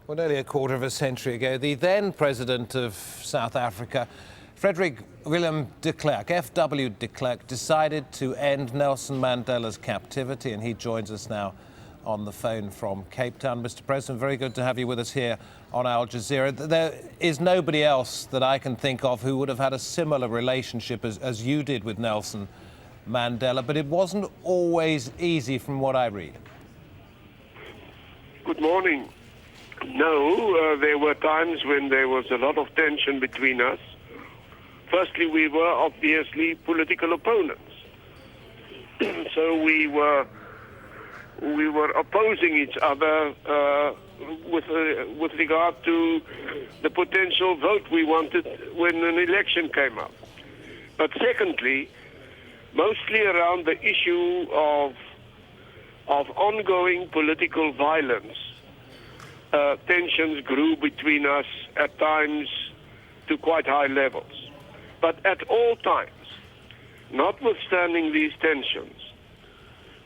Well, nearly a quarter of a century ago, the then president of South Africa, Frederick Willem de Klerk, F.W. de Klerk, decided to end Nelson Mandela's captivity, and he joins us now on the phone from Cape Town. Mr. President, very good to have you with us here on Al Jazeera. There is nobody else that I can think of who would have had a similar relationship as you did with Nelson Mandela, but it wasn't always easy from what I read. Good morning. No, there were times when there was a lot of tension between us. Firstly, we were obviously political opponents. So we were opposing each other with regard to the potential vote we wanted when an election came up. But secondly, mostly around the issue of ongoing political violence, tensions grew between us at times to quite high levels. But at all times, notwithstanding these tensions,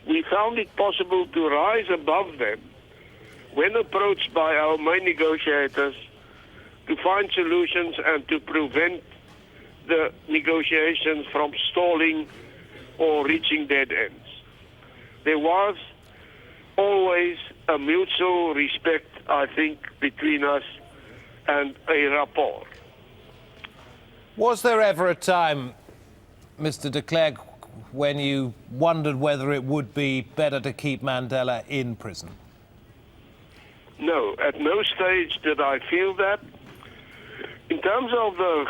we found it possible to rise above them when approached by our main negotiators to find solutions and to prevent the negotiations from stalling or reaching dead ends. There was always a mutual respect, I think, between us and a rapport. Was there ever a time, Mr. de Klerk, when you wondered whether it would be better to keep Mandela in prison? No, at no stage did I feel that. In terms of the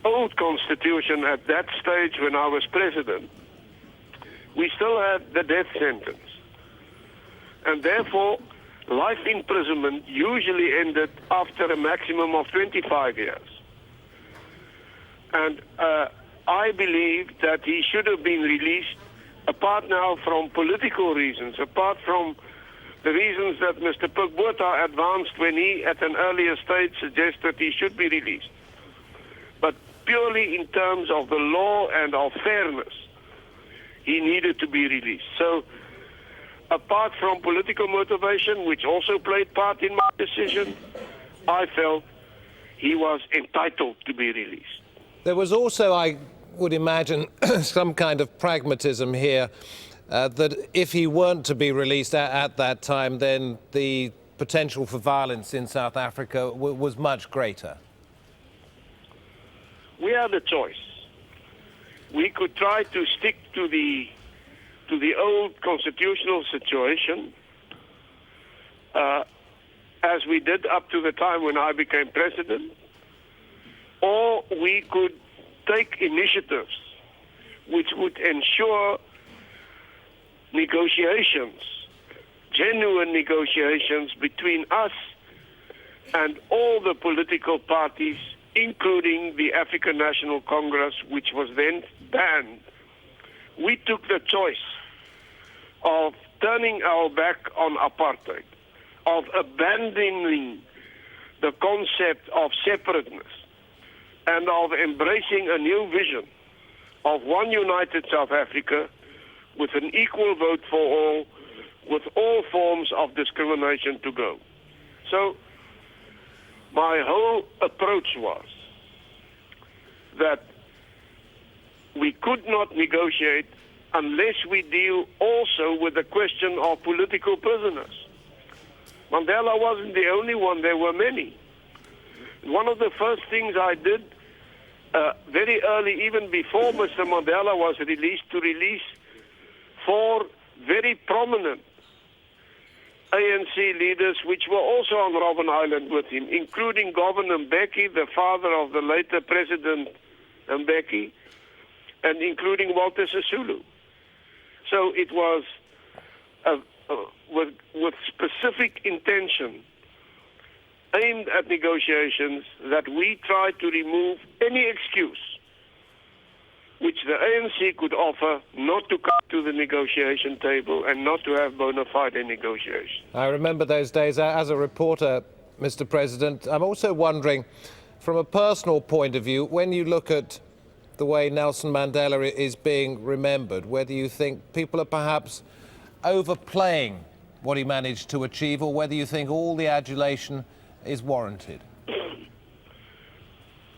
old constitution at that stage when I was president, we still had the death sentence. And therefore, life imprisonment usually ended after a maximum of 25 years. And I believe that he should have been released, apart now from political reasons, apart from the reasons that Mr. Botha advanced when he, at an earlier stage, suggested he should be released. But purely in terms of the law and of fairness, he needed to be released. So, apart from political motivation, which also played part in my decision, I felt he was entitled to be released. There was also, I would imagine, some kind of pragmatism here, that if he weren't to be released at that time, then the potential for violence in South Africa was much greater. We had a choice. We could try to stick to the old constitutional situation, as we did up to the time when I became president, or we could take initiatives which would ensure negotiations, genuine negotiations between us and all the political parties, including the African National Congress, which was then banned. We took the choice of turning our back on apartheid, of abandoning the concept of separateness, and of embracing a new vision of one united South Africa with an equal vote for all, with all forms of discrimination to go. So my whole approach was that we could not negotiate unless we deal also with the question of political prisoners. Mandela wasn't the only one, there were many. One of the first things I did very early, even before Mr. Mandela was released, to release 4 very prominent ANC leaders which were also on Robben Island with him, including Governor Mbeki, the father of the later President Mbeki, and including Walter Sisulu. So it was with specific intention aimed at negotiations that we tried to remove any excuse which the ANC could offer not to come to the negotiation table and not to have bona fide negotiations. I remember those days as a reporter, Mr. President. I'm also wondering, from a personal point of view, when you look at the way Nelson Mandela is being remembered, whether you think people are perhaps overplaying what he managed to achieve, or whether you think all the adulation is warranted.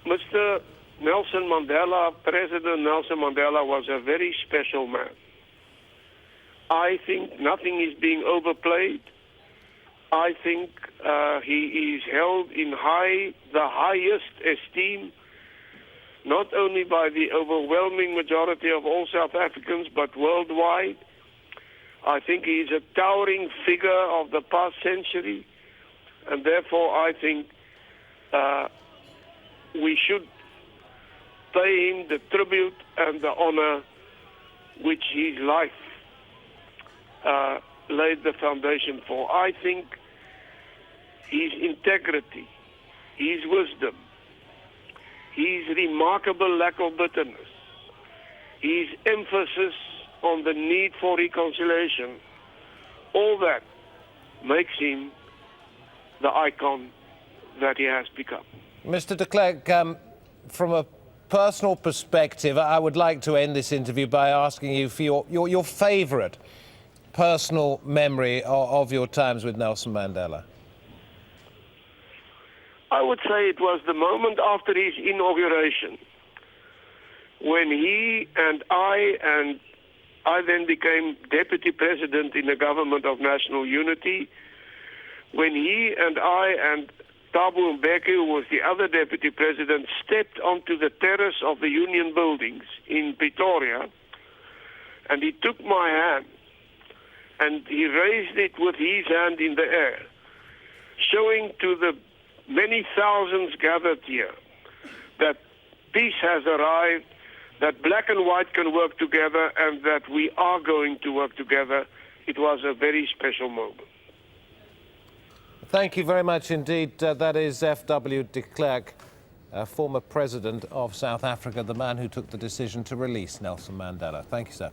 Mr. Nelson Mandela, President Nelson Mandela, was a very special man. I think nothing is being overplayed. I think he is held in the highest esteem, not only by the overwhelming majority of all South Africans, but worldwide. I think he is a towering figure of the past century, and therefore I think we should pay him the tribute and the honor which his life laid the foundation for. I think his integrity, his wisdom, his remarkable lack of bitterness, his emphasis on the need for reconciliation, all that makes him the icon that he has become. Mr. de Klerk, from a personal perspective, I would like to end this interview by asking you for your favourite personal memory of your times with Nelson Mandela. I would say it was the moment after his inauguration, when he and I then became deputy president in the government of national unity, when he and I and Thabo Mbeki, who was the other deputy president, stepped onto the terrace of the union buildings in Pretoria, and he took my hand and he raised it with his hand in the air, showing to the many thousands gathered here that peace has arrived, that black and white can work together, and that we are going to work together. It was a very special moment. Thank you very much indeed. That is F.W. de Klerk, former president of South Africa, the man who took the decision to release Nelson Mandela. Thank you, sir.